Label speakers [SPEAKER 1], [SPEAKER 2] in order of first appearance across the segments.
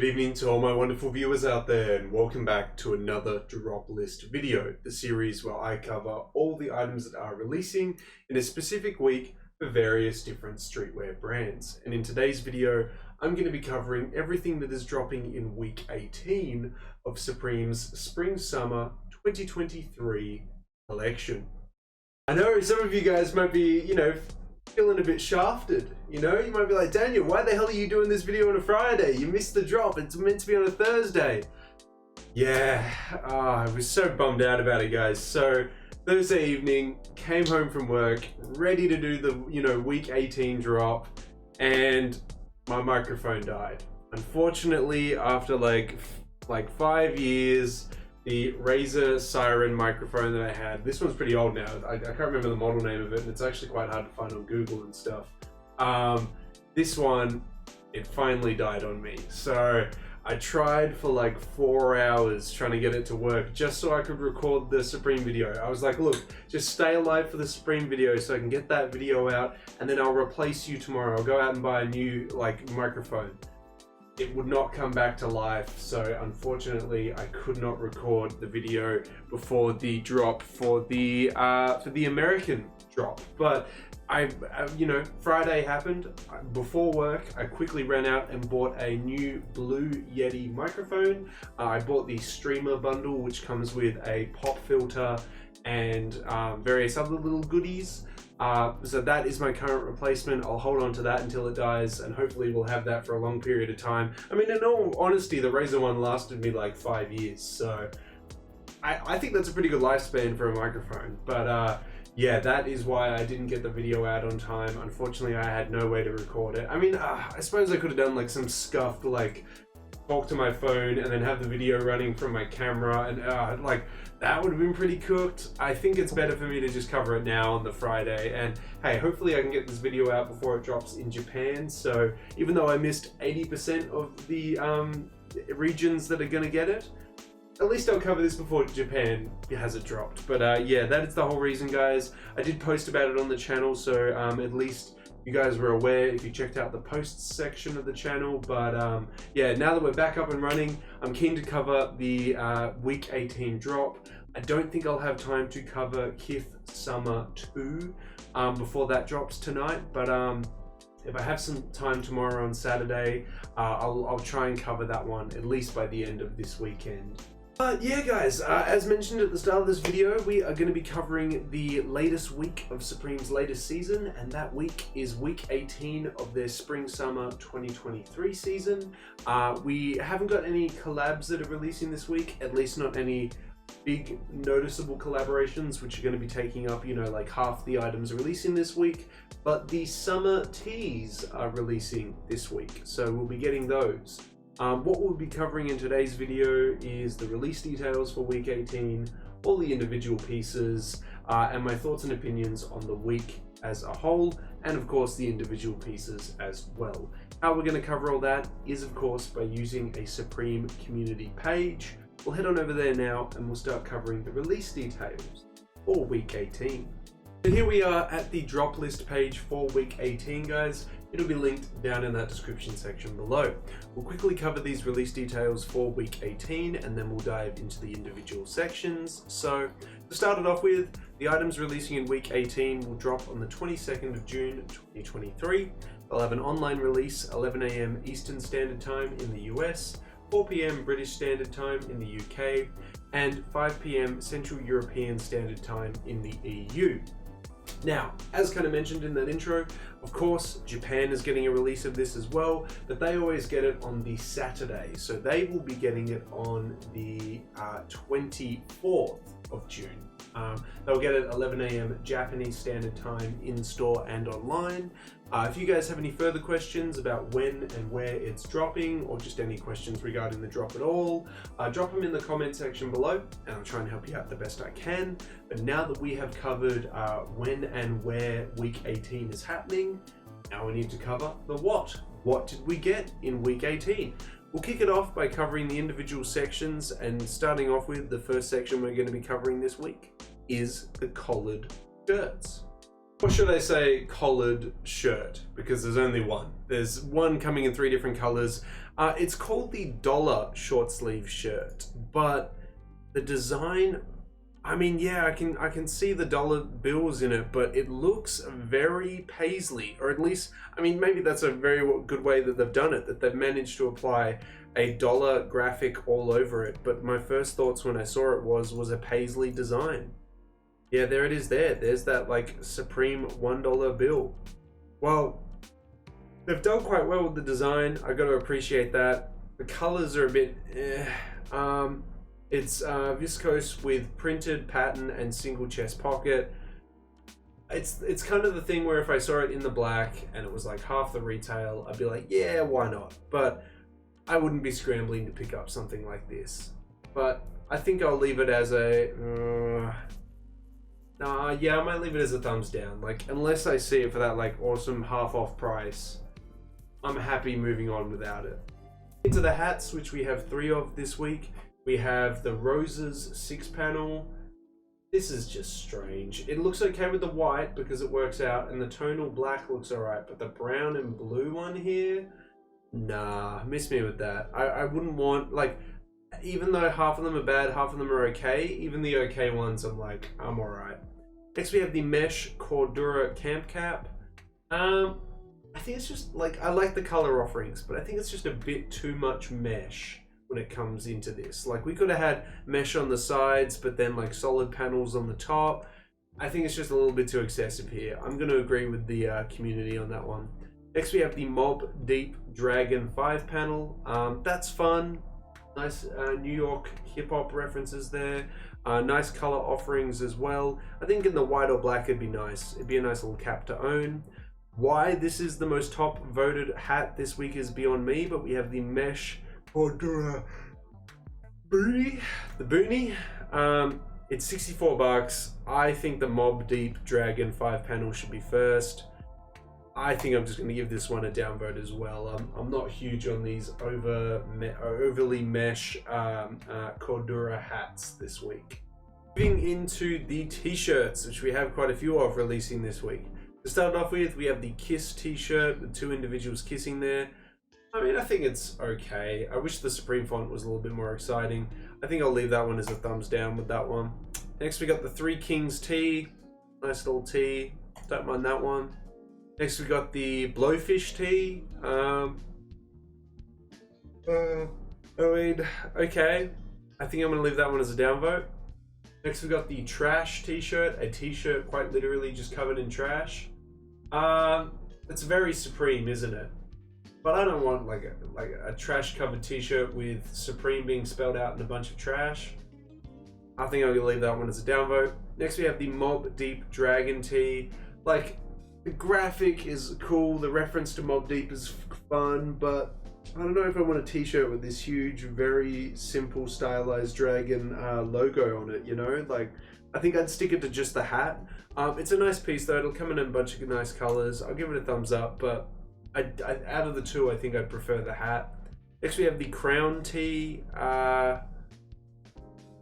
[SPEAKER 1] Good evening to all my wonderful viewers out there, and welcome back to another drop list video, the series where I cover all the items that are releasing in a specific week for various different streetwear brands. And in today's video, I'm going to be covering everything that is dropping in week 18 of Supreme's Spring-Summer 2023 collection. I know some of you guys might be, feeling a bit shafted. You might be like, Daniel, why the hell are you doing this video on a Friday? You missed the drop. It's meant to be on a Thursday. Yeah, I was so bummed out about it, guys. So Thursday evening, came home from work, ready to do the, week 18 drop, and my microphone died. Unfortunately, after like 5 years, the Razer Siren microphone that I had, this one's pretty old now. I can't remember the model name of it, and it's actually quite hard to find on Google and stuff. This one, it finally died on me. So I tried for like 4 hours trying to get it to work just so I could record the Supreme video. I was like, look, just stay alive for the Supreme video so I can get that video out, and then I'll replace you tomorrow. I'll go out and buy a new microphone. It would not come back to life, so unfortunately I could not record the video before the drop for the American drop. But Friday happened. Before work, I quickly ran out and bought a new Blue Yeti microphone. I bought the Streamer bundle, which comes with a pop filter and various other little goodies. So that is my current replacement. I'll hold on to that until it dies, and hopefully we'll have that for a long period of time. I mean, in all honesty, the Razer one lasted me like 5 years, so I think that's a pretty good lifespan for a microphone. But yeah, that is why I didn't get the video out on time. Unfortunately, I had no way to record it. I mean, I suppose I could have done like some scuffed, talk to my phone and then have the video running from my camera, and that would have been pretty cooked. I think it's better for me to just cover it now on the Friday, and hey, hopefully I can get this video out before it drops in Japan. So even though I missed 80% of the regions that are gonna get it, at least I'll cover this before Japan has it dropped. But yeah, that is the whole reason, guys. I did post about it on the channel, so at least you guys were aware if you checked out the posts section of the channel. But yeah, now that we're back up and running, I'm keen to cover the week 18 drop. I don't think I'll have time to cover Kith Summer 2 before that drops tonight, but if I have some time tomorrow on Saturday, I'll try and cover that one at least by the end of this weekend. Yeah, guys, as mentioned at the start of this video, we are going to be covering the latest week of Supreme's latest season, and that week is week 18 of their Spring-Summer 2023 season. We haven't got any collabs that are releasing this week, at least not any big noticeable collaborations, which are going to be taking up, like half the items releasing this week, but the summer tees are releasing this week, so we'll be getting those. What we'll be covering in today's video is the release details for week 18, all the individual pieces, and my thoughts and opinions on the week as a whole, and of course the individual pieces as well. How we're going to cover all that is of course by using a Supreme community page. We'll head on over there now and we'll start covering the release details for week 18. So here we are at the drop list page for week 18, guys. It'll be linked down in that description section below. We'll quickly cover these release details for week 18, and then we'll dive into the individual sections. So to start it off with, the items releasing in week 18 will drop on the 22nd of June 2023. They'll have an online release 11 AM Eastern Standard Time in the US, 4 PM British Standard Time in the UK, and 5 PM Central European Standard Time in the EU. Now, as kind of mentioned in that intro, of course, Japan is getting a release of this as well, but they always get it on the Saturday. So they will be getting it on the 24th of June. They'll get it 11 AM Japanese Standard Time in store and online. If you guys have any further questions about when and where it's dropping, or just any questions regarding the drop at all, drop them in the comment section below, and I'll try and help you out the best I can. But now that we have covered when and where week 18 is happening, now we need to cover the what. What did we get in week 18? We'll kick it off by covering the individual sections, and starting off with the first section we're going to be covering this week is the collared shirts. Or should I say collared shirt, because there's only one. There's one coming in 3 different colors. It's called the dollar short sleeve shirt, but the design, I mean, yeah, I can see the dollar bills in it, but it looks very paisley, or at least, I mean, maybe that's a very good way that they've done it, that they've managed to apply a dollar graphic all over it. But my first thoughts when I saw it was a paisley design. Yeah, there it is there. There's that like Supreme $1 bill. Well, they've done quite well with the design. I got to appreciate that. The colors are a bit it's viscose with printed pattern and single chest pocket. It's kind of the thing where if I saw it in the black and it was like half the retail, I'd be like, yeah, why not? But I wouldn't be scrambling to pick up something like this. But I think I'll leave it as a yeah, I might leave it as a thumbs down. Like, unless I see it for that like awesome half off price, I'm happy moving on without it. Into the hats, which we have 3 of this week. We have the Roses 6-panel. This is just strange. It looks okay with the white because it works out, and the tonal black looks alright, but the brown and blue one here, nah, miss me with that. I wouldn't want, like, even though half of them are bad, half of them are okay, even the okay ones, I'm like, I'm alright. Next we have the mesh Cordura camp cap. I think it's just, like, I like the color offerings, but I think it's just a bit too much mesh when it comes into this. Like, we could have had mesh on the sides, but then like solid panels on the top. I think it's just a little bit too excessive here. I'm going to agree with the community on that one. Next we have the Mob Deep Dragon 5-panel. That's fun. Nice New York hip-hop references there. Nice color offerings as well. I think in the white or black it'd be nice. It'd be a nice little cap to own. Why this is the most top voted hat this week is beyond me, but we have the mesh Cordura boonie. The boonie. It's 64 bucks. I think the Mob Deep Dragon 5-panel should be first. I think I'm just going to give this one a downvote as well. I'm not huge on these overly mesh Cordura hats this week. Moving into the t-shirts, which we have quite a few of releasing this week. To start off with, we have the Kiss t-shirt with 2 individuals kissing there. I mean, I think it's okay. I wish the Supreme font was a little bit more exciting. I think I'll leave that one as a thumbs down with that one. Next, we got the 3 Kings tee. Nice little tee. Don't mind that one. Next, we got the Blowfish tee. I mean, okay. I think I'm going to leave that one as a downvote. Next, we got the Trash t-shirt. A t-shirt quite literally just covered in trash. It's very Supreme, isn't it? But I don't want like a trash covered t-shirt with Supreme being spelled out in a bunch of trash. I think I'm gonna leave that one as a downvote. Next we have the Mob Deep Dragon tee. Like, the graphic is cool, the reference to Mob Deep is fun, but I don't know if I want a t-shirt with this huge, very simple stylized dragon logo on it, you know? Like, I think I'd stick it to just the hat. It's a nice piece though, it'll come in a bunch of nice colors. I'll give it a thumbs up, but out of the 2, I think I'd prefer the hat. Next we have the Crown tee. Yeah,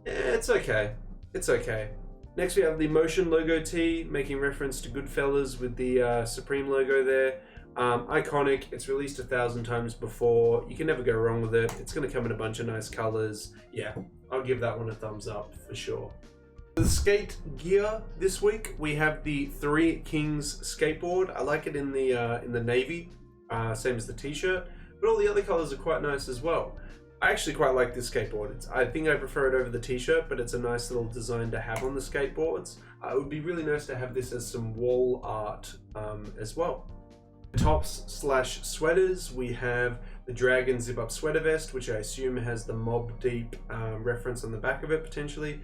[SPEAKER 1] it's okay. It's okay. Next we have the Motion logo tee, making reference to Goodfellas with the Supreme logo there. Iconic. It's released 1,000 times before. You can never go wrong with it. It's going to come in a bunch of nice colors. Yeah, I'll give that one a thumbs up for sure. The skate gear this week, we have the 3 Kings skateboard. I like it in the navy, same as the t-shirt, but all the other colors are quite nice as well. I actually quite like this skateboard. I think I prefer it over the t-shirt, but it's a nice little design to have on the skateboards. It would be really nice to have this as some wall art as well. Tops / sweaters, we have the Dragon zip-up sweater vest, which I assume has the Mob Deep reference on the back of it potentially.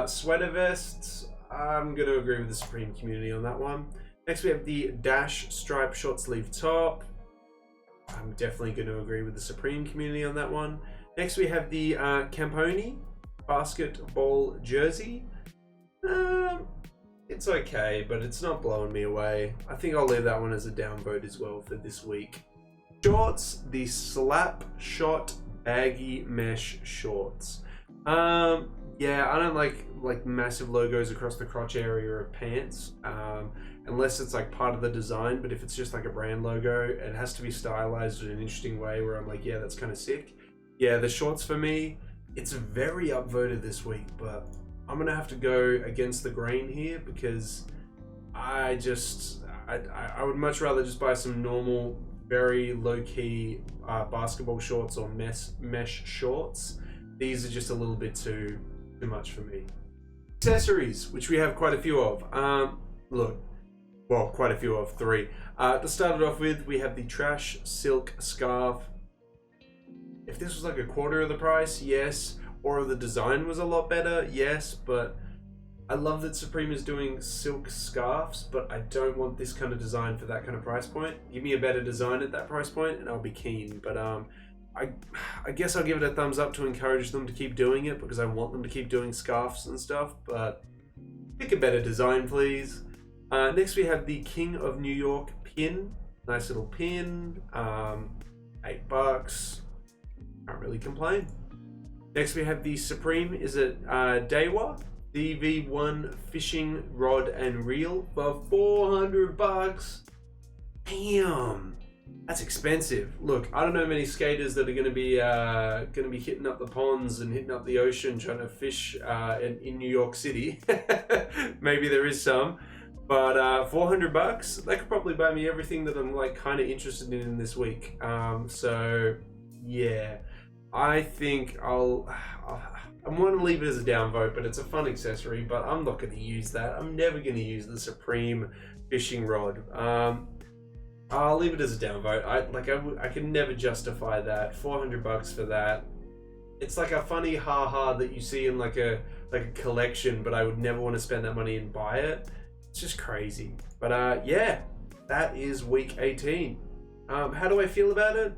[SPEAKER 1] Sweater vests, I'm going to agree with the Supreme community on that one. Next we have the Dash stripe short sleeve top. I'm definitely going to agree with the Supreme community on that one. Next we have the Camponi basketball jersey. It's okay, but it's not blowing me away. I think I'll leave that one as a downvote as well for this week. Shorts, the Slap Shot baggy mesh shorts. Yeah, I don't like massive logos across the crotch area of pants, unless it's like part of the design. But if it's just like a brand logo, it has to be stylized in an interesting way where I'm like, yeah, that's kind of sick. Yeah, the shorts for me, it's very upvoted this week, but I'm gonna have to go against the grain here because I would much rather just buy some normal, very low-key basketball shorts or mesh shorts. These are just a little bit too much for me. Accessories, which we have quite a few of. Quite a few of, 3. To start it off with, we have the trash silk scarf. If this was like a quarter of the price, yes. Or if the design was a lot better, yes. But I love that Supreme is doing silk scarves, but I don't want this kind of design for that kind of price point. Give me a better design at that price point and I'll be keen. But I guess I'll give it a thumbs up to encourage them to keep doing it because I want them to keep doing scarves and stuff, but pick a better design, please. Next we have the King of New York pin. Nice little pin, $8. Can't really complain. Next we have the Supreme, is it Danyal? DV1 fishing rod and reel for $400. Damn. That's expensive. Look, I don't know many skaters that are going to be hitting up the ponds and hitting up the ocean trying to fish in New York City. Maybe there is some, but $400, that could probably buy me everything that I'm like kind of interested in this week. So yeah, I think I'm going to leave it as a downvote, but it's a fun accessory. But I'm not going to use that. I'm never going to use the Supreme fishing rod. I'll leave it as a downvote. I can never justify that. $400 for that. It's like a funny haha that you see in like a collection, but I would never want to spend that money and buy it. It's just crazy. But yeah, that is week 18. How do I feel about it?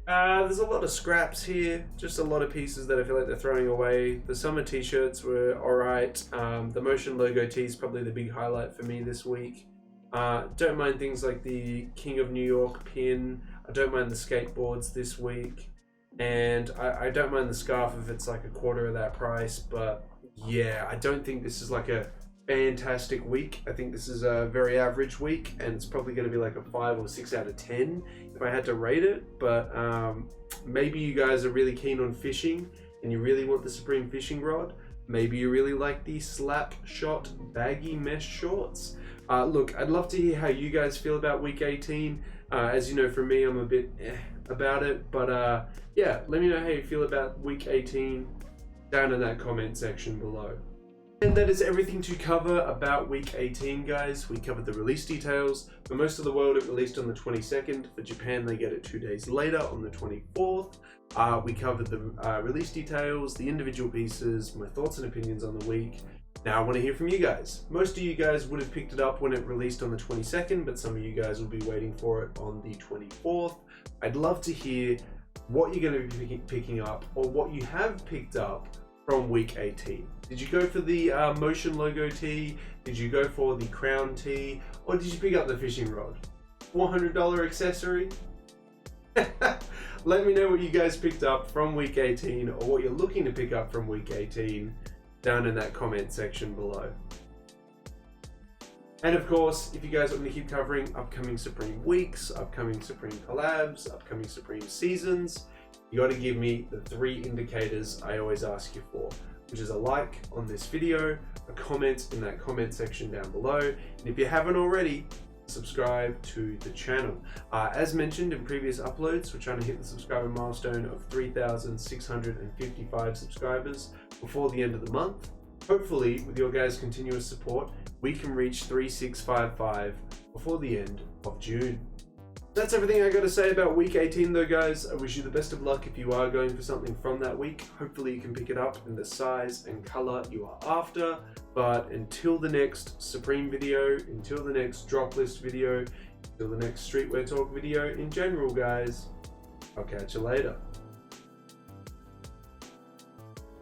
[SPEAKER 1] There's a lot of scraps here, just a lot of pieces that I feel like they're throwing away. The summer t-shirts were alright. The Motion logo tee is probably the big highlight for me this week. Don't mind things like the King of New York pin. I don't mind the skateboards this week. And I don't mind the scarf if it's like a quarter of that price. But yeah, I don't think this is like a fantastic week. I think this is a very average week. And it's probably going to be like a 5 or 6 out of 10 if I had to rate it. But maybe you guys are really keen on fishing and you really want the Supreme fishing rod. Maybe you really like the Slap Shot baggy mesh shorts. Look, I'd love to hear how you guys feel about week 18. As you know, for me, I'm a bit about it. But yeah, let me know how you feel about week 18 down in that comment section below. And that is everything to cover about week 18, guys. We covered the release details. For most of the world, it released on the 22nd. For Japan, they get it 2 days later on the 24th. We covered the release details, the individual pieces, my thoughts and opinions on the week. Now I want to hear from you guys. Most of you guys would have picked it up when it released on the 22nd, but some of you guys will be waiting for it on the 24th. I'd love to hear what you're going to be picking up or what you have picked up from week 18. Did you go for the Motion logo tee? Did you go for the crown tee? Or did you pick up the fishing rod? $400 accessory? Let me know what you guys picked up from week 18 or what you're looking to pick up from week 18 down in that comment section below. And of course, if you guys want me to keep covering upcoming Supreme weeks, upcoming Supreme collabs, upcoming Supreme seasons, you got to give me the 3 indicators I always ask you for, which is a like on this video, a comment in that comment section down below, and if you haven't already, subscribe to the channel. As mentioned in previous uploads, we're trying to hit the subscriber milestone of 3,655 subscribers before the end of the month. Hopefully, with your guys' continuous support, we can reach 3,655 before the end of June. That's everything I got to say about week 18 though, guys. I wish you the best of luck if you are going for something from that week. Hopefully you can pick it up in the size and color you are after. But until the next Supreme video, until the next drop list video, until the next streetwear talk video in general, guys, I'll catch you later.